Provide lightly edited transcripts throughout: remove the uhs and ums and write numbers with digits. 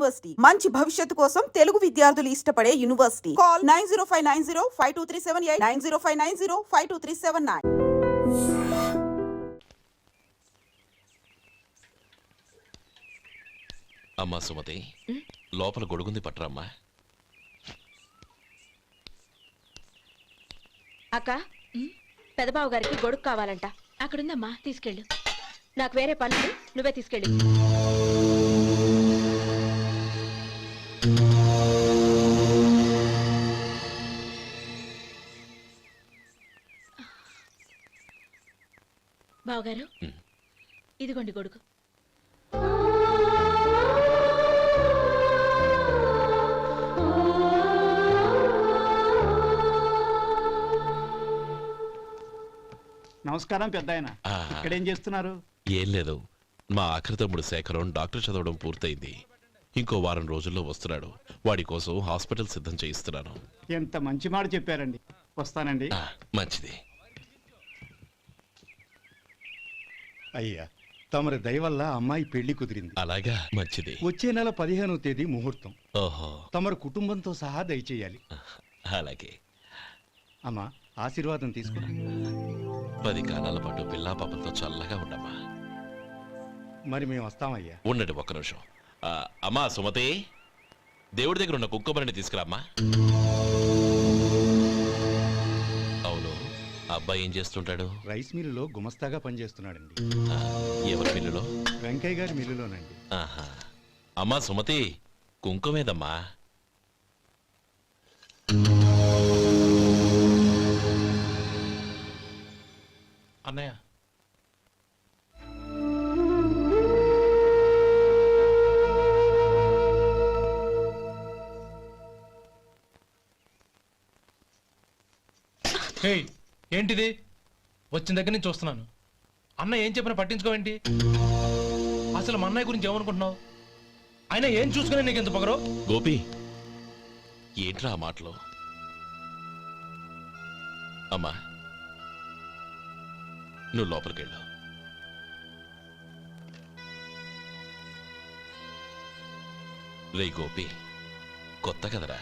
University మంచి భవిష్యత్తు కోసం తెలుగు విద్యార్థులు ఇష్టపడే యూనివర్సిటీ. కాల్ 9059052378 9059052379. అమ్మా సుమతి, లోపల గొడుగుంది పట్టరమ్మా. అక్క, పెదబాబు గారికి గొడుగు కావాలంట. అక్కడుందమ్మా, తీసుకెళ్ళు. నాకు వేరే పనులు, నువ్వే తీసుకెళ్ళి. బావగారు, ఇదిగోండి గొడుగు. నమస్కారం పెద్దాయన. ఇక్కడేం చేస్తున్నారు? ఏం లేదు, మా ఆఖరి తమ్ముడు శేఖరం డాక్టర్ చదవడం పూర్తయింది. ఇంకో వారం రోజుల్లో వస్తున్నాడు. వాడి కోసం హాస్పిటల్ సిద్ధం చేయిస్తున్నాను. ఎంత మంచి మాట చెప్పారండి. వస్తానండి. మంచిది. అయ్యా, తమరి దయ వల్ల అమ్మాయి పెళ్లి కుదిరింది. అలాగా, మంచిది. వచ్చే నెల 15వ తేదీ ముహూర్తం. ఓహో, తమరు కుటుంబంతో సహా దయచేయాలి. అలాగే. అమ్మా, ఆశీర్వాదం తీసుకురా. 10 కాలాల పాటు పిల్లా పాపలతో చల్లగా ఉండమ్మా. మరి మేము వస్తామయ్యా. ఉండండి ఒక్క నిమిషం. అమ్మా సుమతి, దేవుడి దగ్గర ఉన్న కుక్కబరిని తీసుకురామ్మా. అవును, అబ్బాయి ఏం చేస్తుంటాడు? రైస్ మిల్లులో గుమస్తాగా పనిచేస్తున్నాడండి. ఎవరి మిల్లులో? వెంకయ్య గారి మిల్లులోనండి. ఆహా. అమ్మా సుమతి, కుంకుమేదమ్మా? అన్నయ్య, ఏంటిది? వచ్చిన దగ్గర నుంచి చూస్తున్నాను. అన్న ఏం చెప్పినా పట్టించుకోవేంటి? అసలు మా అన్నయ్య గురించి ఏమనుకుంటున్నావు? అయినా ఏం చూసుకునే నీకు ఎంత పొగరు? గోపి, ఏంట్రా ఆ మాటలు? అమ్మా, నువ్వు లోపలికెళ్ళు. రే గోపి, కొత్త కదరా,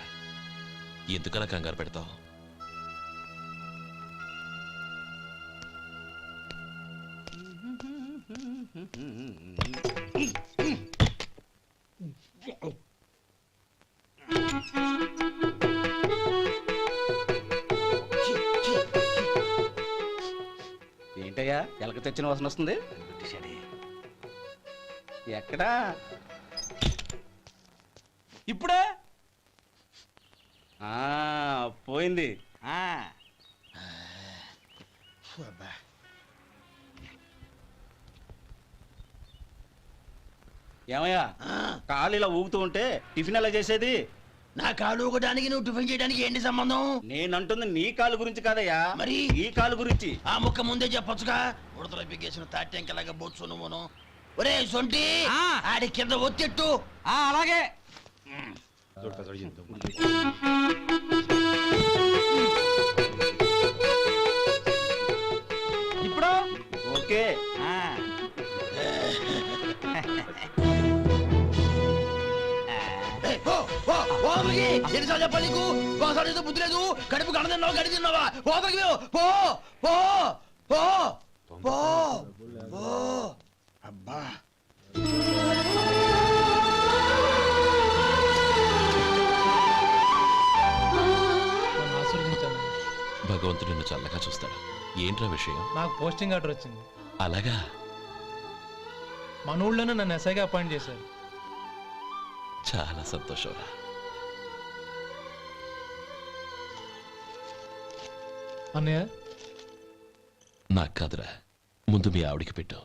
ఎందుకలా కంగారు పెడతావు? ఏంటయ్యా, ఎలక తెచ్చిన వాసన వస్తుంది? ఎక్కడా? ఇప్పుడే పోయింది. ఏమయ్యా, కాలు ఇలా ఊగుతూ ఉంటే టిఫిన్ ఎలా చేసేది? నా కాలు ఊగడానికి నువ్వు టిఫిన్ చేయడానికి ఏంటి సంబంధం? నేనంటుంది నీ కాలు గురించి కాదయ్యా, మరి ఈ కాలు గురించి. ఆ ముక్క ముందే చెప్పొచ్చుగా. ఉడతలో పిగేసిన తాటెంకలాగా బొచ్చు నువ్వును. ఒరే సొంటి, ఆడి కింద ఒత్తిట్టు. అలాగే. ఇప్పుడు ఓకే. ఎన్నిసార్లు చెప్పాలి నీకు? ఒకసారి ఏదో బుద్ధి లేదు. కడుపు గడ తిన్నావా, గడి తిన్నావా? పోతకి పో పో పో పో పో. అబ్బా, భగవంతుడు నిన్ను చల్లగా చూస్తాడు. ఏంట్రా విషయం? నాకు పోస్టింగ్ ఆర్డర్ వచ్చింది. అలాగా? మన ఊళ్ళోనే నన్ను ఎస్ఐగా అపాయింట్ చేశారు. చాలా సంతోషంరా. అన్నయ్య, నాకు కాదురా, ముందు మీ ఆవిడికి పెట్టు.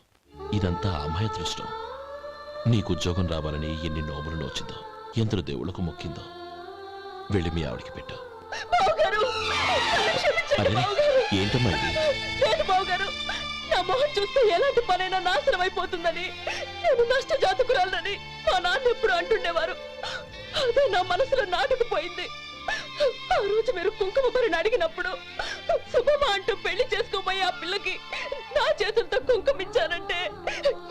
ఇదంతా అమ్మాయి దృష్టం. నీకు ఉద్యోగం రావాలని ఎన్ని నోములు నోచిందో, ఎందరు దేవుళ్లకు మొక్కిందో. వెళ్ళి మీ ఆవిడికి పెట్టు. ఏంటమ్మా ఇది? నా మొహం చూస్తే ఎలాంటి పనైనా నాశనం అయిపోతుందని, నేను నష్ట జాతకురాలని మా నాన్న ఎప్పుడు అంటుండేవారు. అదే నా మనసులో నాటుకుపోయింది. ఆ రోజు మీరు కుంకుమ భరిని అడిగినప్పుడు శుభమా అంటూ పెళ్లి చేసుకోబోయే ఆ పిల్లకి నా చేతులతో కుంకుమ ఇచ్చానంటే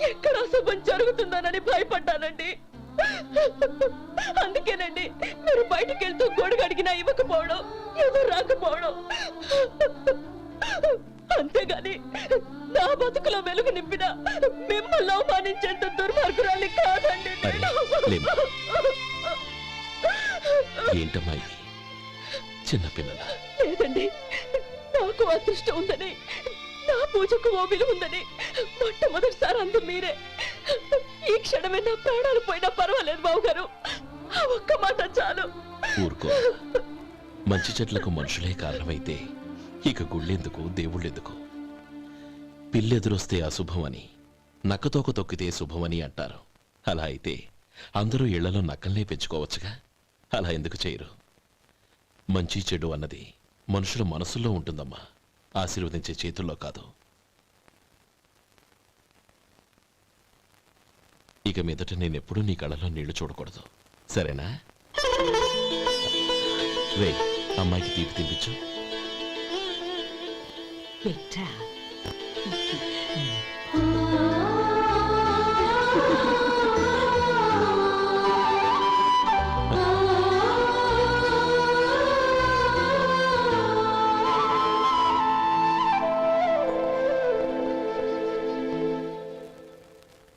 ఎక్కడ శుభం జరుగుతుందోనని భయపడ్డానండి. అందుకేనండి మీరు బయటికి వెళ్తూ గొడుగు అడిగినా ఇవ్వకపోవడం, ఎవరు రాకపోవడం. అంతేగాని నా బతుకులో వెలుగు నింపిన మిమ్మల్ని అవమానించేంత దుర్మార్గురాలి కాదండి నేను. లేమ్మా. ఏంటమ్మా ఇది? చిన్నపిల్లల లేదండి, నాకు అదృష్టం ఉందని, నా పూజకు ఓ విలువ ఉందని మొట్టమొదటిసారి అందు మీరే. ఈ క్షణమే నా ప్రాణాలు పోయినా పర్వాలేదు బావగారు, ఆ ఒక్క మాట చాలు. ఊరుకో. మంచి చెట్లకు మనుషులే కారణమైతే ఇక గుళ్ళెందుకు, దేవుళ్ళెందుకు? పిల్లెదురొస్తే అశుభమని, నక్కతోక తొక్కితే శుభమని అంటారు. అలా అయితే అందరూ ఇళ్లలో నక్కల్నే పెంచుకోవచ్చుగా. అలా ఎందుకు చేయరు? మంచి చెడు అన్నది మనుషుల మనసుల్లో ఉంటుందమ్మా, ఆశీర్వదించే చేతుల్లో కాదు. ఇక మీదట నేనెప్పుడూ నీ కళ్ళలో నీళ్లు చూడకూడదు, సరేనా? రే, అమ్మాయికి తీపి తినిపించు.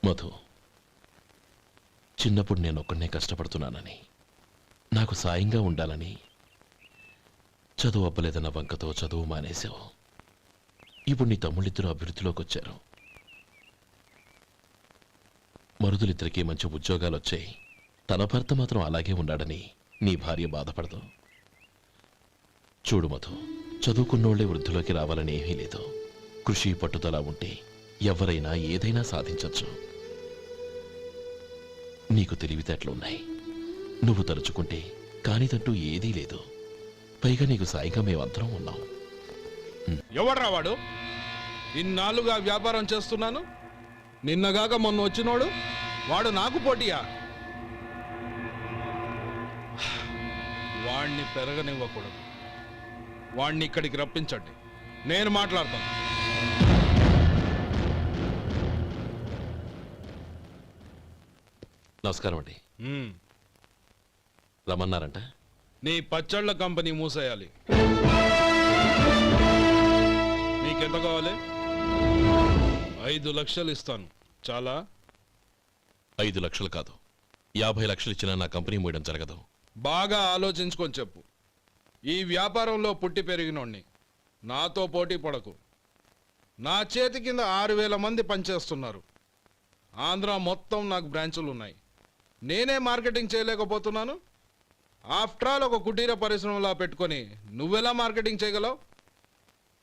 మధు, చిన్నప్పుడు నేను ఒక్కడనే కష్టపడుతున్నానని, నాకు సాయంగా ఉండాలని చదువు అవ్వలేదన్న వంకతో చదువు మానేశావు. ఇప్పుడు నీ తమ్ముళ్ళిద్దరూ అభివృద్ధిలోకి వచ్చారు. మరుదులిద్దరికీ మంచి ఉద్యోగాలు వచ్చాయి. తన భర్త మాత్రం అలాగే ఉన్నాడని నీ భార్య బాధపడదు. చూడు మధు, చదువుకున్నోళ్లే వృద్ధిలోకి రావాలని ఏమీ లేదు. కృషి పట్టుదల ఉంటే ఎవరైనా ఏదైనా సాధించవచ్చు. నీకు తెలివితేటలున్నాయి. నువ్వు తలుచుకుంటే కానిదంటూ ఏదీ లేదు. పైగా నీకు సాయిగా మేమందరం ఉన్నాం. ఎవడ్రా వాడు? ఇన్నాళ్ళుగా వ్యాపారం చేస్తున్నాను, నిన్నగాక మొన్న వచ్చినోడు వాడు నాకు పోటీయా? వాణ్ణి పెరగనివ్వకూడదు. వాణ్ణి ఇక్కడికి రప్పించండి, నేను మాట్లాడతాను. నమస్కారం అండి. రమ్మన్నారంట? నీ పచ్చళ్ళ కంపెనీ మూసేయాలి. నీకెంత కావాలి? 5 లక్షలు ఇస్తాను. చాలా? 5 లక్షలు కాదు, 50 లక్షలు ఇచ్చినా నా కంపెనీ మూయడం జరగదు. బాగా ఆలోచించుకొని చెప్పు. ఈ వ్యాపారంలో పుట్టి పెరిగినోణ్ణి, నాతో పోటీ పడకు. నా చేతి కింద 6,000 మంది పనిచేస్తున్నారు. ఆంధ్ర మొత్తం నాకు బ్రాంచులు ఉన్నాయి. నేనే మార్కెటింగ్ చేయలేకపోతున్నాను. ఆఫ్టర్ ఆల్ ఒక కుటీర పరిశ్రమలా పెట్టుకొని నువ్వెలా మార్కెటింగ్ చేయగలవు?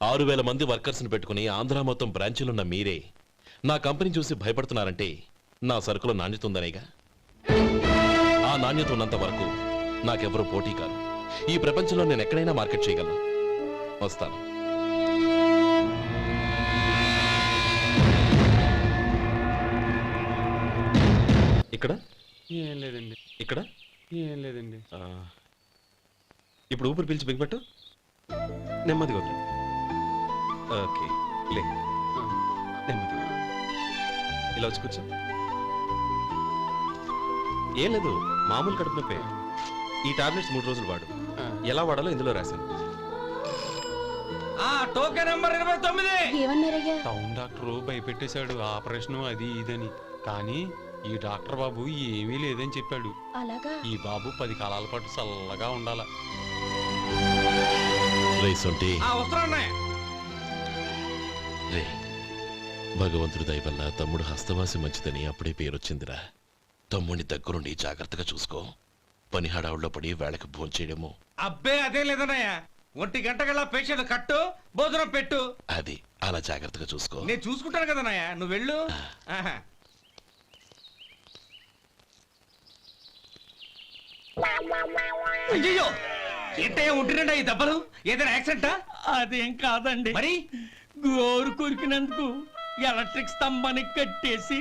6,000 మంది వర్కర్స్ని పెట్టుకుని ఆంధ్ర మొత్తం బ్రాంచీలున్న మీరే నా కంపెనీ చూసి భయపడుతున్నారంటే నా సరుకులో నాణ్యత ఉందనేగా. ఆ నాణ్యత ఉన్నంత వరకు నాకెవరూ పోటీ కాదు. ఈ ప్రపంచంలో నేను ఎక్కడైనా మార్కెట్ చేయగలను. వస్తాను. ఇక్కడ ఏం లేదండి. ఇక్కడ ఏం లేదండి. ఇప్పుడు ఊపిరి పీల్చి బిగపట్టు. నెమ్మదిగా వదిలే. ఓకే, లే. నెమ్మదిగా ఇలా వచ్చి కూర్చో. ఏం లేదు, మామూలు కడుపు నొప్పే. ఈ టాబ్లెట్స్ 3 రోజులు వాడు. ఎలా వాడాలో ఇందులో రాశాను. Token number 29. టౌన్ డాక్టర్ భయపెట్టేశాడు, ఆపరేషన్ అది ఇదని. కానీ ఈ డాక్టర్ బాబు ఏమీ లేదని చెప్పాడు. అలాగా? ఈ బాబు 10 కాలాల పాటు చల్లగా ఉండాల. రే, భగవంతుడి దయ వల్ల తమ్ముడు హస్తవాసి మంచిదని అప్పుడే పేరొచ్చిందిరా. తమ్ముడిని దగ్గరుండి జాగ్రత్తగా చూసుకో. పని హడావుల్లో పడి వేళకు భోంచేయడము. అబ్బే అదే లేదన్నయ్య. 1 గంటకల్లా పేషెంట్ కట్టు, భోజనం పెట్టు. అది అలా జాగ్రత్తగా చూసుకో. నేను చూసుకుంటాను కదన్నయ్య, నువ్వు వెళ్ళు. అయ్యో, ఏంటయ్యా ఉంటున్నాడా ఈ దెబ్బలు? ఏదైనా యాక్సిడెంటా? అదేం కాదండి, మరి గోరు కొరికినందుకు ఎలక్ట్రిక్ స్తంభానికి కట్టేసి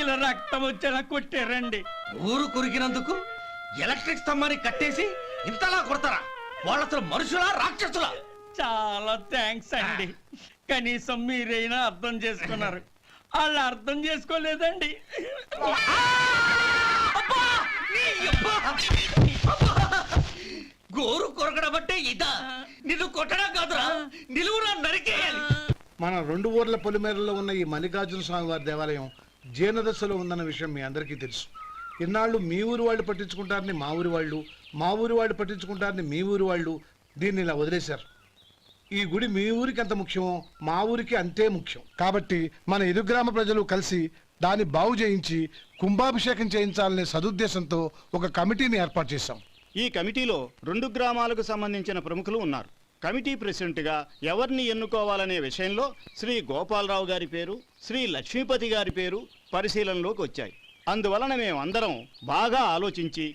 ఇలా రక్తం వచ్చేలా కొట్టారండి. ఊరు కురికినందుకు ఎలక్ట్రిక్ స్తంభాన్ని కట్టేసి ఇంతలా కొడతారా? వాళ్ళు అసలు మనుషులా, రాక్షసులా? చాలా థ్యాంక్స్ అండి. కనీసం మీరైనా అర్థం చేసుకున్నారు. వాళ్ళు అర్థం చేసుకోలేదండి. అబ్బా! నీ గోరు కొరకడం అంటే ఇదా? నిన్ను కొట్టడం కాదురా, నిలువురా నరికేయాలి. మన 2 ఊర్ల పొలిమేరలో ఉన్న ఈ మల్లికార్జున స్వామి వారి దేవాలయం జీర్ణదశలో ఉందన్న విషయం మీ అందరికీ తెలుసు. ఇన్నాళ్ళు మీ ఊరు వాళ్ళు పట్టించుకుంటారని మా ఊరి వాళ్ళు, మా ఊరి వాళ్ళు పట్టించుకుంటారని మీ ఊరి వాళ్ళు దీన్ని ఇలా వదిలేశారు. ఈ గుడి మీ ఊరికి ఎంత ముఖ్యమో మా ఊరికి అంతే ముఖ్యం. కాబట్టి మన ఇరు గ్రామ ప్రజలు కలిసి దాన్ని బాగు చేయించి కుంభాభిషేకం చేయించాలనే సదుద్దేశంతో ఒక కమిటీని ఏర్పాటు చేశాం. ఈ కమిటీలో 2 గ్రామాలకు సంబంధించిన ప్రముఖులు ఉన్నారు. కమిటీ ప్రెసిడెంట్గా ఎవరిని ఎన్నుకోవాలనే విషయంలో శ్రీ గోపాలరావు గారి పేరు, శ్రీ లక్ష్మీపతి గారి పేరు పరిశీలనలోకి వచ్చాయి. అందువలన మేమందరం బాగా ఆలోచించి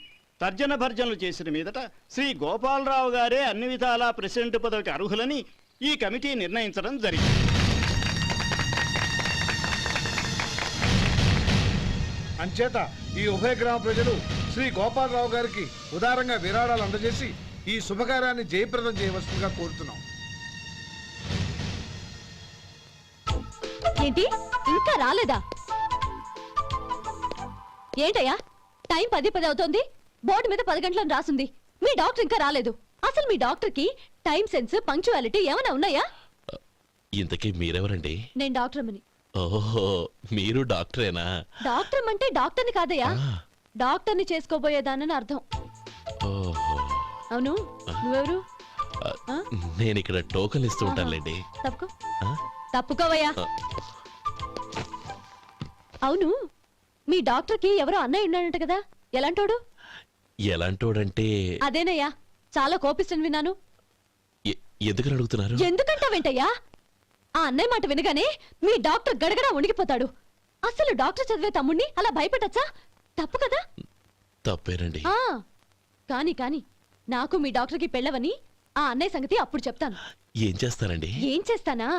తర్జన భర్జనలు చేసిన మీదట శ్రీ గోపాలరావు గారే అన్ని విధాలా ప్రెసిడెంట్ పదవికి అర్హులని ఈ కమిటీ నిర్ణయించడం జరిగింది. అంచేత ఈ ఉభయ గ్రామ ప్రజలు శ్రీ గోపాలరావు గారికి ఉదారంగా విరాళాలు అందజేసి ఈ శుభకార్యాన్ని జయప్రదం చేయవలసిందిగా కోరుతున్నాం. ఏంటి ఇంకా రాలేదా? ఏంటయ్యా టైం 10 అవుతోంది, బోర్డు మీద 10 గంటలను రాసింది. మీ డాక్టర్ ఇంకా రాలేదు. అసలు మీ డాక్టర్ కి టైం సెన్స్, పంక్చువాలిటీ ఏమైనా ఉన్నాయా? ఇంతకీ మీరెవరండి? నేను డాక్టర్ అమ్మని. ఓహో, మీరు డాక్టరేనా? డాక్టర్ అంటే డాక్టర్ని కాదయ్యా, డాక్టర్ని చేసుకోబోయేదానని అర్థం. ఓహో, అవును, నువ్వెవరు? నేను ఇక్కడ టోకన్ ఇస్తూ ఉంటానులేండి. తప్పుకో, తప్పుకోవయ్యా. అవును, మీ డాక్టర్ కి ఎవరో అన్నయ్య ఉన్నాడంట కదా, ఎలాంటోడు? ఎలాంటోడంటే అదేనయ్యా, చాలా కోపిస్తని విన్నాను. ఎందుకని అడుగుతున్నారు? ఎందుకంటావేంటయ్యా? ఆ అన్నయ్య మాట వినగానే మీ డాక్టర్ గడగడా ఉణిగిపోతాడు. అసలు డాక్టర్ చదివే తమ్ముణ్ణి అలా భయపెట్టచ్చా? తప్పు కదా? తప్పేనండి. కాని కాని నాకు మీ డాక్టర్ కి పెళ్ళవని ఆ అన్నయ్య సంగతి అప్పుడు చెప్తాను. ఏం చేస్తారండి? ఏం చేస్తానా,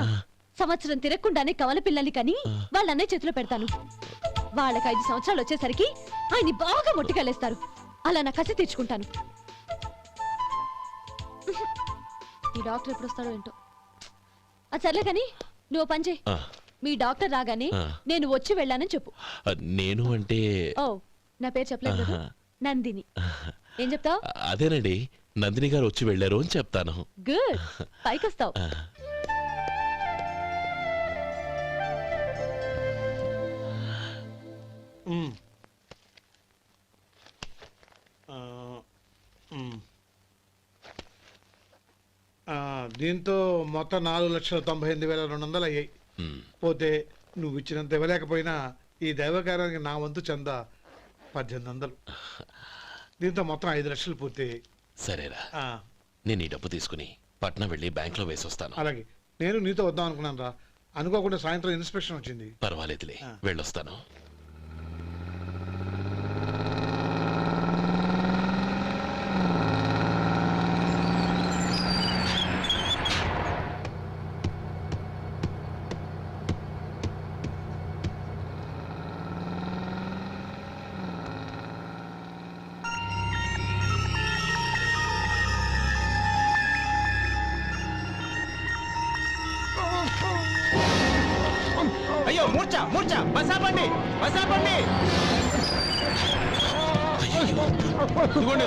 సంవత్సరం తిరగకుండానే కవల పిల్లల్ని కని వాళ్ళ అన్నయ్య చేతిలో పెడతాను. వాళ్ళకి 5 సంవత్సరాలు వచ్చేసరికి ఆయన్ని బాగా మొట్టికెళ్ళేస్తారు. అలా నా కసి తీర్చుకుంటాను. ఈ డాక్టర్ ఎప్పుడు వస్తాడో ఏంటో. అది సర్లే కాని నువ్వు పని చేయి. మీ డాక్టర్ రాగానే నేను వచ్చి వెళ్ళానని చెప్పు. నేను అంటే ఓ, నా పేరు చెప్పలేదు కదా, నందిని. ఏం చెప్తావు? అదేనండి, నందిని గారు వచ్చి వెళ్ళారు అని చెప్తాను. గుడ్, పైకొస్తావు. దీంతో మొత్తం 4,98,200 అయ్యాయి. పోతే నువ్వు ఇచ్చినంత ఇవ్వలేకపోయినా ఈ దైవకార్యానికి నా వంతు చందా 1800. దీంతో మొత్తం 5 లక్షలు పూర్తయ్యాయి. సరేరా, నేను ఈ డబ్బు తీసుకుని పట్నం వెళ్ళి బ్యాంక్ లో వేసొస్తాను. అలాగే, నేను నీతో వద్దాం అనుకున్నాను రా, అనుకోకుండా సాయంత్రం ఇన్స్పెక్షన్ వచ్చింది. పర్వాలేదులే, వెళ్ళొస్తాను. అయ్యో మూర్ఛ మూర్ఛ, బసాపండి బసాపండి.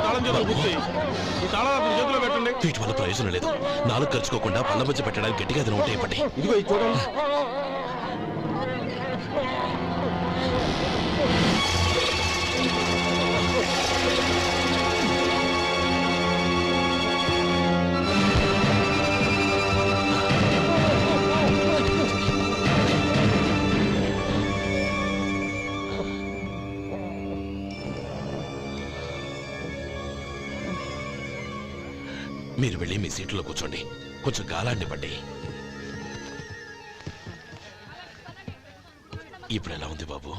తాళం చేతులు గుర్తి, ఈ తాళాలు చేతిలో పెట్టండి. వీటి వల్ల ప్రయోజనం లేదు. 4 ఖర్చుకోకుండా పళ్ళ మధ్య పెట్టడానికి గట్టిగా ఏదైనా ఉంటే ఇవ్వండి. ఇదిగో ఇది చూడండి. మీరు వెళ్ళి మీ సీట్లో కూర్చోండి, కొంచెం గాలాండివ్వండి. ఇప్పుడు ఎలా ఉంది బాబు?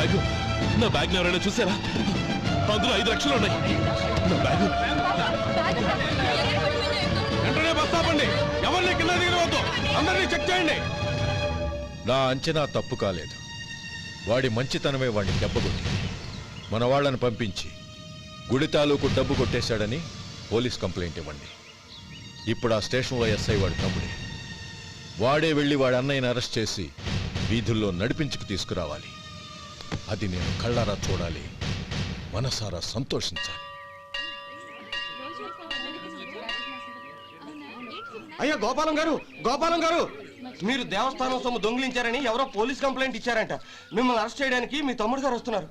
అయ్యో, నా బ్యాగ్ ఎవరైనా చూసారా? అందులో 5 లక్షలు ఉన్నాయి. నా బ్యాగ్ వెంటనే బస్ ఆపండి, ఎవరిని కింద దిగవద్దు, అందరినీ చెక్ చేయండి. నా అంచనా తప్పు కాలేదు. వాడి మంచితనమే వాడిని దెబ్బకొట్టి మన వాళ్ళని పంపించి గుడి తాలూకు డబ్బు కొట్టేశాడని పోలీస్ కంప్లైంట్ ఇవ్వండి. ఇప్పుడు ఆ స్టేషన్లో ఎస్ఐ వాడి తమ్ముడే. వాడే వెళ్ళి వాడి అన్నయ్యని అరెస్ట్ చేసి వీధుల్లో నడిపించుకు తీసుకురావాలి. అది నేను కళ్ళారా చూడాలి, మనసారా సంతోషించాలి. అయ్యా గోపాలం గారు, గోపాలం గారు, మీరు దేవస్థానం సొమ్ము దొంగిలించారని ఎవరో పోలీస్ కంప్లైంట్ ఇచ్చారంట. మిమ్మల్ని అరెస్ట్ చేయడానికి మీ తమ్ముడు గారు వస్తున్నారు.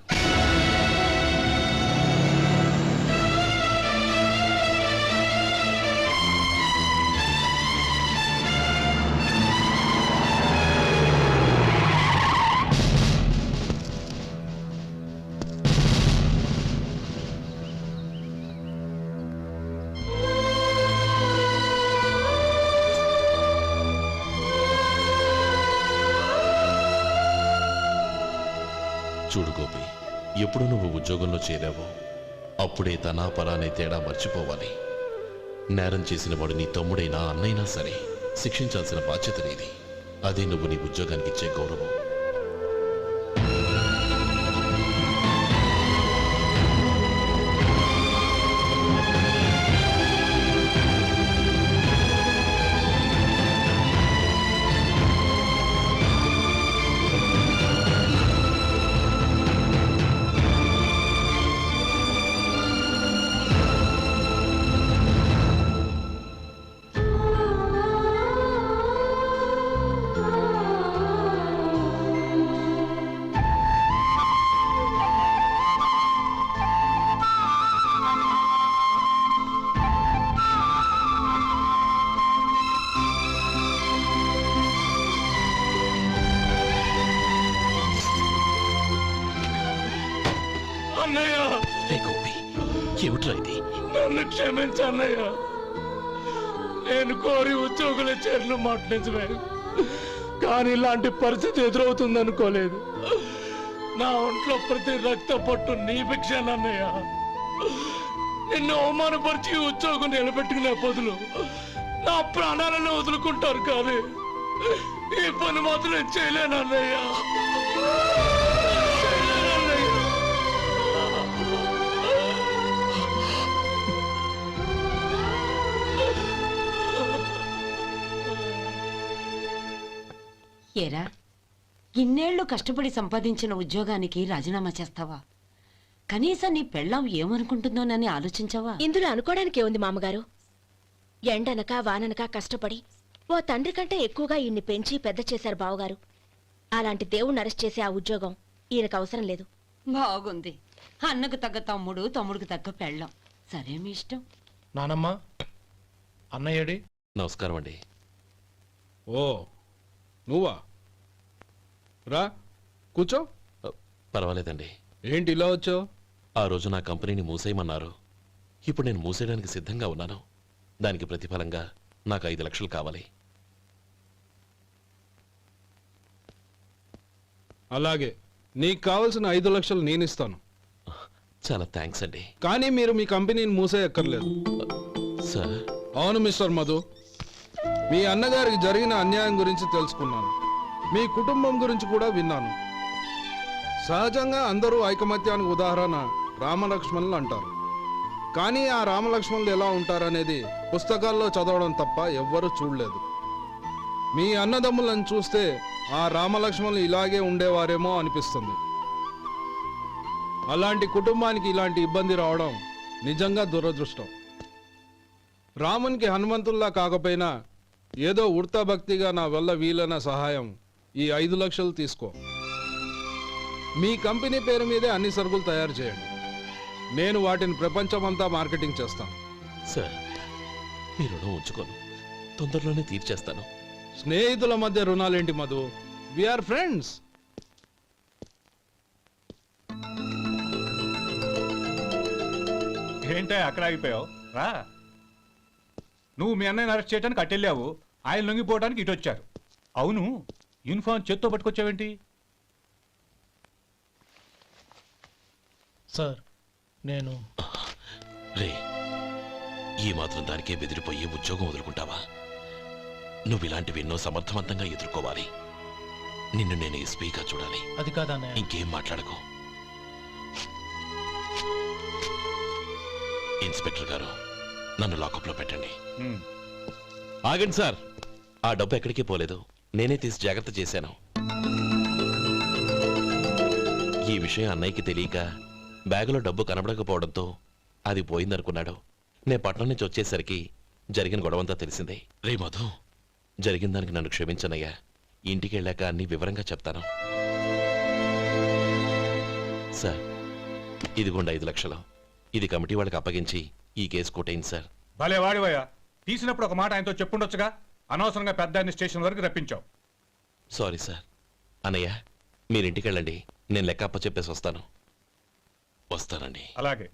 చూడు గోపి, ఎప్పుడు నువ్వు ఉద్యోగంలో చేరావో అప్పుడే తన పరానే తేడా మర్చిపోవాలి. నేరం చేసిన వాడు నీ తమ్ముడైనా అన్నైనా సరే శిక్షించాల్సిన బాధ్యత నీది. అదే నువ్వు నీ ఉద్యోగానికి ఇచ్చే గౌరవం. ఏమిట్రా ఇది? నన్ను క్షమించు అన్నయ్య. నేను కోరి ఉద్యోగుల చేరిన మాట నిజమే, కానీ ఇలాంటి పరిస్థితి ఎదురవుతుంది అనుకోలేదు. నా ఒంట్లో ప్రతి రక్త పట్టు నీ భిక్షానన్నయ్య. నిన్ను అవమానపరిచి ఉద్యోగం నిలబెట్టుకునే బదులు నా ప్రాణాలను వదులుకుంటారు, కానీ ఈ పని మాత్రం చేయలేనన్నయ్య. ఏరా, ఇన్నేళ్లు కష్టపడి సంపాదించిన ఉద్యోగానికి రాజీనామా చేస్తావా? కనీసం నీ పెళ్ళాం ఏమనుకుంటుందోనని ఆలోచించావా? ఇందులో అనుకోవడానికి ఏముంది మామగారు? ఎండనక వాననక కష్టపడి ఓ తండ్రి కంటే ఎక్కువగా ఈయన్ని పెంచి పెద్ద చేశారు బావగారు. అలాంటి దేవుణ్ణి అరెస్ట్ చేసే ఆ ఉద్యోగం ఈయనకు అవసరం లేదు. బాగుంది. అన్నకు తగ్గ తమ్ముడు, తమ్ముడికి తగ్గ పెళ్ళాం. సరే, మీ ఇష్టం. నానమ్మ, అన్నయ్యడి. నమస్కారం అండి. ఓ నువ్వా? రా కూర్చో. పర్వాలేదండి. ఏంటి ఇలా వచ్చావు? ఆ రోజు నా కంపెనీని మూసేయమన్నారు. ఇప్పుడు నేను మూసేయడానికి సిద్ధంగా ఉన్నాను. దానికి ప్రతిఫలంగా నాకు 5 లక్షలు కావాలి. అలాగే, నీకు కావలసిన 5 లక్షలు నేను ఇస్తాను. చాలా థ్యాంక్స్ అండి. కానీ మీరు మీ కంపెనీని మూసేయక్కర్లేదు. సార్? అవును మిస్టర్ మధు, మీ అన్నగారికి జరిగిన అన్యాయం గురించి తెలుసుకున్నాను. మీ కుటుంబం గురించి కూడా విన్నాను. సహజంగా అందరూ ఐకమత్యానికి ఉదాహరణ రామలక్ష్మణులు అంటారు. కానీ ఆ రామలక్ష్మణులు ఎలా ఉంటారనేది పుస్తకాల్లో చదవడం తప్ప ఎవ్వరూ చూడలేదు. మీ అన్నదమ్ములను చూస్తే ఆ రామలక్ష్మణులు ఇలాగే ఉండేవారేమో అనిపిస్తుంది. అలాంటి కుటుంబానికి ఇలాంటి ఇబ్బంది రావడం నిజంగా దురదృష్టం. రామునికి హనుమంతుల్లా కాకపోయినా ఏదో ఉడతాభక్తిగా నా వల్ల వీలైన సహాయం ఈ 5 లక్షలు తీసుకో. మీ కంపెనీ పేరు మీదే అన్ని సరుకులు తయారు చేయండి. నేను వాటిని ప్రపంచమంతా మార్కెటింగ్ చేస్తాను. సార్, మీ రుణం ఉంచుకోను, తొందరలోనే తీర్చేస్తాను. స్నేహితుల మధ్య రుణాలేంటి మధు? We are friends. ఏంటే అక్కడ ఆగిపోయావు? రా. నువ్వు మీ అన్నయ్యని అరెస్ట్ చేయడానికి అట్టెళ్ళావు, ఆయన లొంగిపోవడానికి ఇటు వచ్చారు. అవును, యూనిఫామ్ చేత్తో పట్టుకొచ్చావేంటి? సార్, నేను రే, ఈ మాత్రం దానికే బెదిరిపోయి ఉద్యోగం వదులుకుంటావా? నువ్వు ఇలాంటివి ఎన్నో సమర్థవంతంగా ఎదుర్కోవాలి. నిన్ను నేను ఎస్పీగా చూడాలి. అది కాదన్నయ్య. ఇంకేం మాట్లాడకు. ఇన్స్పెక్టర్ గారు, నన్ను లాకప్లో పెట్టండి. ఆగండి సార్, ఆ డబ్బు ఎక్కడికి పోలేదు. నేనే తీసి జాగ్రత్త చేశాను. ఈ విషయం అన్నయ్యకి తెలియక బ్యాగులో డబ్బు కనబడకపోవడంతో అది పోయిందనుకున్నాడు. నే పట్నం నుంచి వచ్చేసరికి జరిగిన గొడవంతా తెలిసిందే. రే మధు, జరిగిన దానికి నన్ను క్షమించనయ్యా. ఇంటికి వెళ్ళాక అన్ని వివరంగా చెప్తాను. సార్, ఇదిగోండి 5 లక్షలు. ఇది కమిటీ వాళ్ళకి అప్పగించి ఈ కేసు కొట్టేయండి సార్. భలే వాడివయ్యా, తీసినప్పుడు ఒక మాట ఆయనతో చెప్పుండొచ్చుగా. అనవసరంగా పెద్ద ఆయన స్టేషన్ వరకు రప్పించావు. Sorry sir. అన్నయ్య, మీరింటికి వెళ్ళండి. నేను లెక్క అప్ప చెప్పేసి వస్తానండి. అలాగే.